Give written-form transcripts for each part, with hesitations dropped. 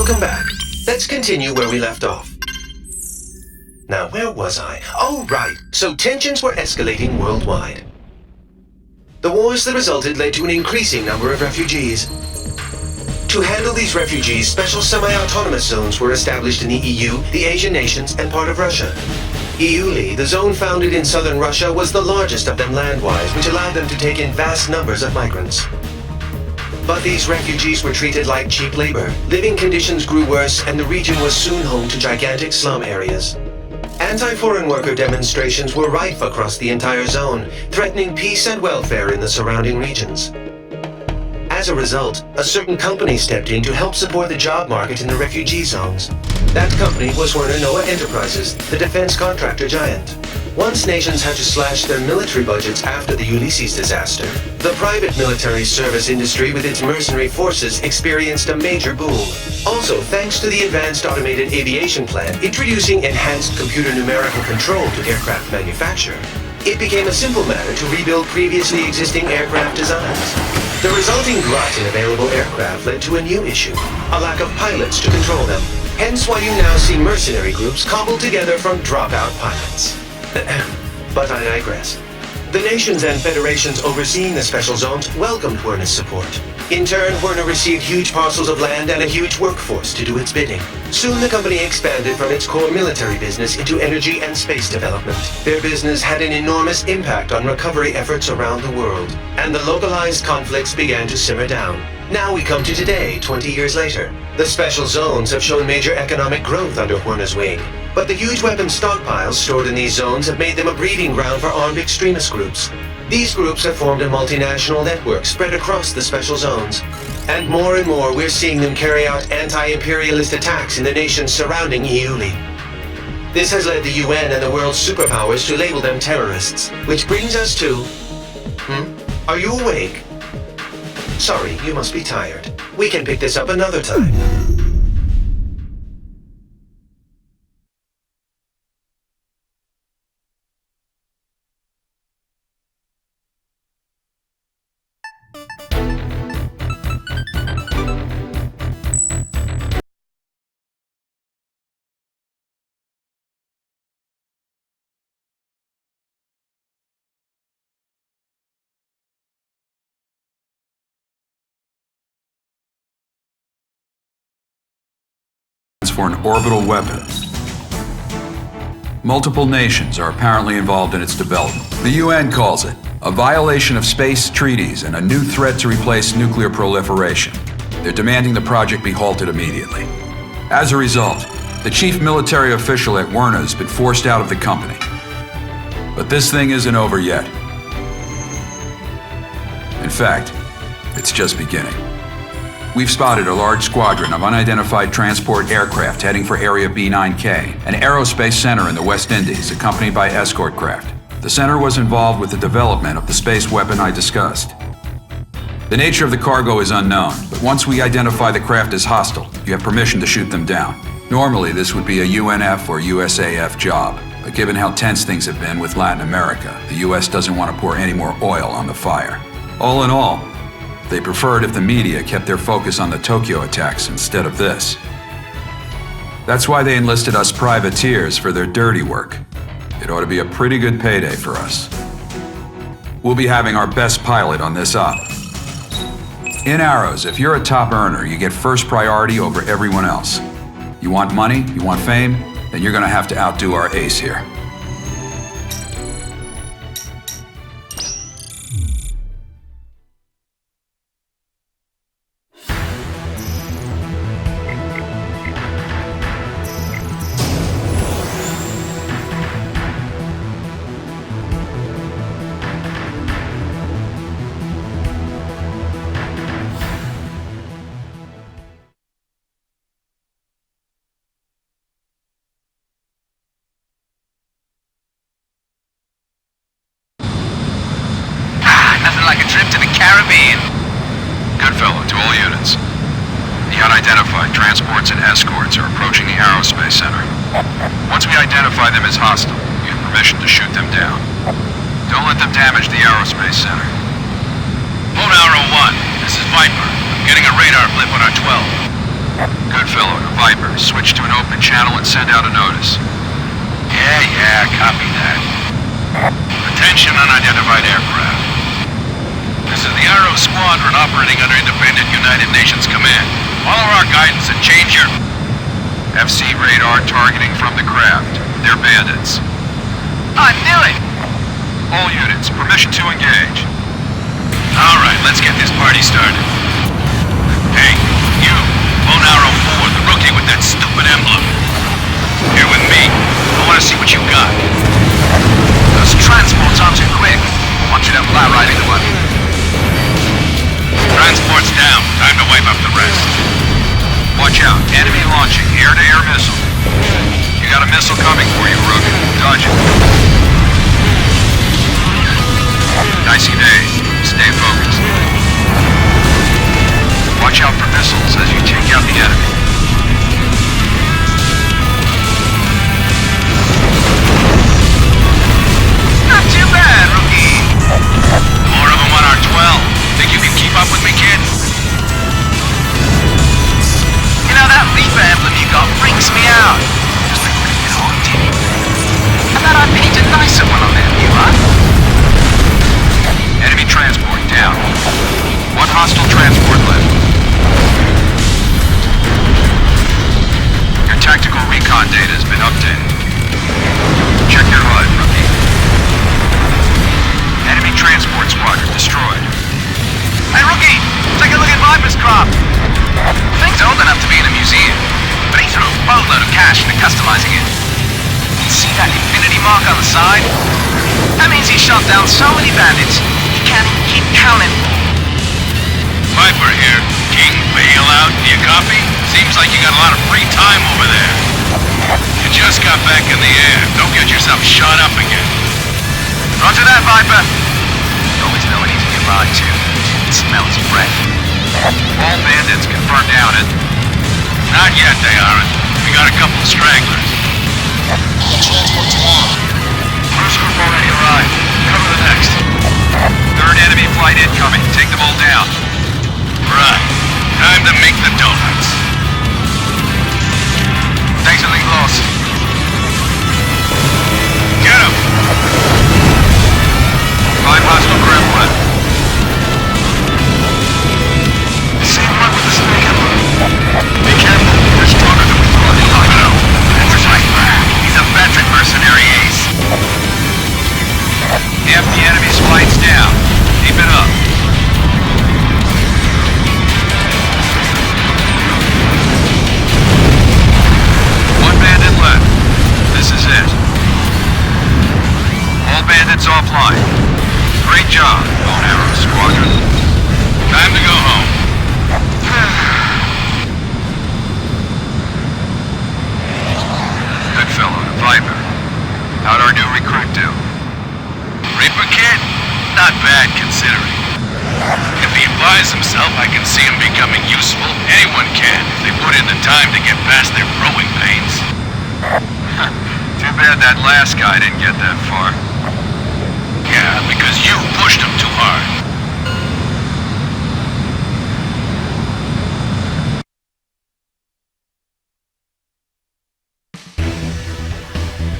Welcome back. Let's continue where we left off. Now, where was I? Oh, right. So tensions were escalating worldwide. The wars that resulted led to an increasing number of refugees. To handle these refugees, special semi-autonomous zones were established in the EU, the Asian nations, and part of Russia. EULI, the zone founded in southern Russia, was the largest of them land-wise, which allowed them to take in vast numbers of migrants. But these refugees were treated like cheap labor. Living conditions grew worse, and the region was soon home to gigantic slum areas. Anti-foreign worker demonstrations were rife across the entire zone, threatening peace and welfare in the surrounding regions. As a result, a certain company stepped in to help support the job market in the refugee zones. That company was Werner Noah Enterprises, the defense contractor giant. Once nations had to slash their military budgets after the Ulysses disaster, the private military service industry with its mercenary forces experienced a major boom. Also, thanks to the Advanced Automated Aviation Plan introducing enhanced computer numerical control to aircraft manufacture, it became a simple matter to rebuild previously existing aircraft designs. The resulting glut in available aircraft led to a new issue, a lack of pilots to control them. Hence why you now see mercenary groups cobbled together from dropout pilots. But I digress. The nations and federations overseeing the special zones welcomed Werner's support. In turn, Werner received huge parcels of land and a huge workforce to do its bidding. Soon the company expanded from its core military business into energy and space development. Their business had an enormous impact on recovery efforts around the world, and the localized conflicts began to simmer down. Now we come to today, 20 years later. The special zones have shown major economic growth under Werner's wing, but the huge weapons stockpiles stored in these zones have made them a breeding ground for armed extremist groups. These groups have formed a multinational network spread across the special zones. And more we're seeing them carry out anti-imperialist attacks in the nations surrounding EULI. This has led the UN and the world's superpowers to label them terrorists, which brings us to... Are you awake? Sorry, you must be tired. We can pick this up another time. For an orbital weapon. Multiple nations are apparently involved in its development. The UN calls it a violation of space treaties and a new threat to replace nuclear proliferation. They're demanding the project be halted immediately. As a result, the chief military official at Werner has been forced out of the company. But this thing isn't over yet. In fact, it's just beginning. We've spotted a large squadron of unidentified transport aircraft heading for Area B9K, an aerospace center in the West Indies, accompanied by escort craft. The center was involved with the development of the space weapon I discussed. The nature of the cargo is unknown, but once we identify the craft as hostile, you have permission to shoot them down. Normally, this would be a UNF or USAF job, but given how tense things have been with Latin America, the US doesn't want to pour any more oil on the fire. All in all, they preferred if the media kept their focus on the Tokyo attacks instead of this. That's why they enlisted us privateers for their dirty work. It ought to be a pretty good payday for us. We'll be having our best pilot on this op. In Arrows, if you're a top earner, you get first priority over everyone else. You want money, you want fame, then you're gonna have to outdo our ace here. Like a trip to the Caribbean. Good fellow, to all units. The unidentified transports and escorts are approaching the aerospace center. Once we identify them as hostile, you have permission to shoot them down. Don't let them damage the aerospace center. Hold Arrow 1, this is Viper. I'm getting a radar blip on our 12. Good fellow to Viper. Switch to an open channel and send out a notice. Yeah, copy that. Attention unidentified aircraft. This is the Arrow Squadron operating under independent United Nations command. Follow our guidance and change your... FC radar targeting from the craft. They're bandits. I knew it! All units, permission to engage. Alright, let's get this party started. Hey, you, Lone Arrow 4, the rookie with that stupid emblem. Here with me. I want to see what you got. Those transports aren't too quick. I want you to fly right into one. Transport's down. Time to wipe up the rest. Watch out. Enemy launching. Air-to-air missile. You got a missile coming for you, Rook. Dodge it. Dicey day. Stay focused. Watch out for missiles as you take out the enemy. Not too bad, rookie. More of them on our 12. Think you can keep up with me, kid? You know, that Reaper emblem you got freaks me out. Just a bit haunting. How about I paint a nicer one on that view, huh? Enemy transport down. One hostile transport left. Your tactical recon data has been updated. Check your HUD, rookie. Enemy transport squadron destroyed. Hey, rookie! Take a look at Viper's craft! Thing's old enough to be in a museum, but he threw a boatload of cash into customizing it. You see that infinity mark on the side? That means he shot down so many bandits, he can't even keep counting. Viper here. King, bail out. Do you copy? Seems like you got a lot of free time over there. You just got back in the air. Don't get yourself shot up again. Roger that, Viper. You always know when he's nearby, too. It smells fresh. All bandits confirmed down it. Not yet, they aren't. We got a couple of stragglers. Transport's down. First group already arrived. Cover the next. Third enemy flight incoming. Take them all down. Right. Time to make the donuts. Thanks for the loss. Get him! 5 hostile craft left. Same one with the snake emblem. Be careful. They're stronger than we thought. I know. That's right. He's a veteran mercenary ace. Half the enemy's flight's down. Keep it up. One bandit left. This is it. All bandits offline. Great job, Lone Arrow Squadron. Time to go home. Good fellow to Viper. How'd our new recruit do? Reaper kid? Not bad considering. If he applies himself, I can see him becoming useful. Anyone can, if they put in the time to get past their growing pains. Too bad that last guy didn't get that far. Yeah, because you pushed him too hard.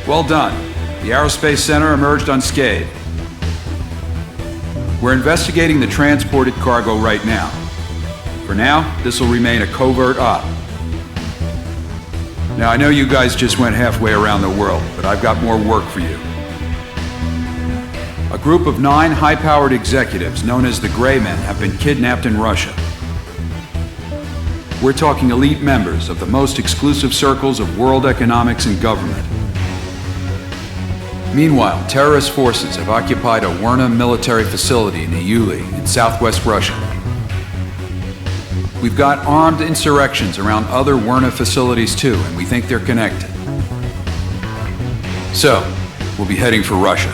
Well done. The Aerospace Center emerged unscathed. We're investigating the transported cargo right now. For now, this will remain a covert op. Now, I know you guys just went halfway around the world, but I've got more work for you. A group of 9 high-powered executives known as the Gray Men have been kidnapped in Russia. We're talking elite members of the most exclusive circles of world economics and government. Meanwhile, terrorist forces have occupied a Werna military facility in Iuli in southwest Russia. We've got armed insurrections around other Werna facilities too, and we think they're connected. So, we'll be heading for Russia.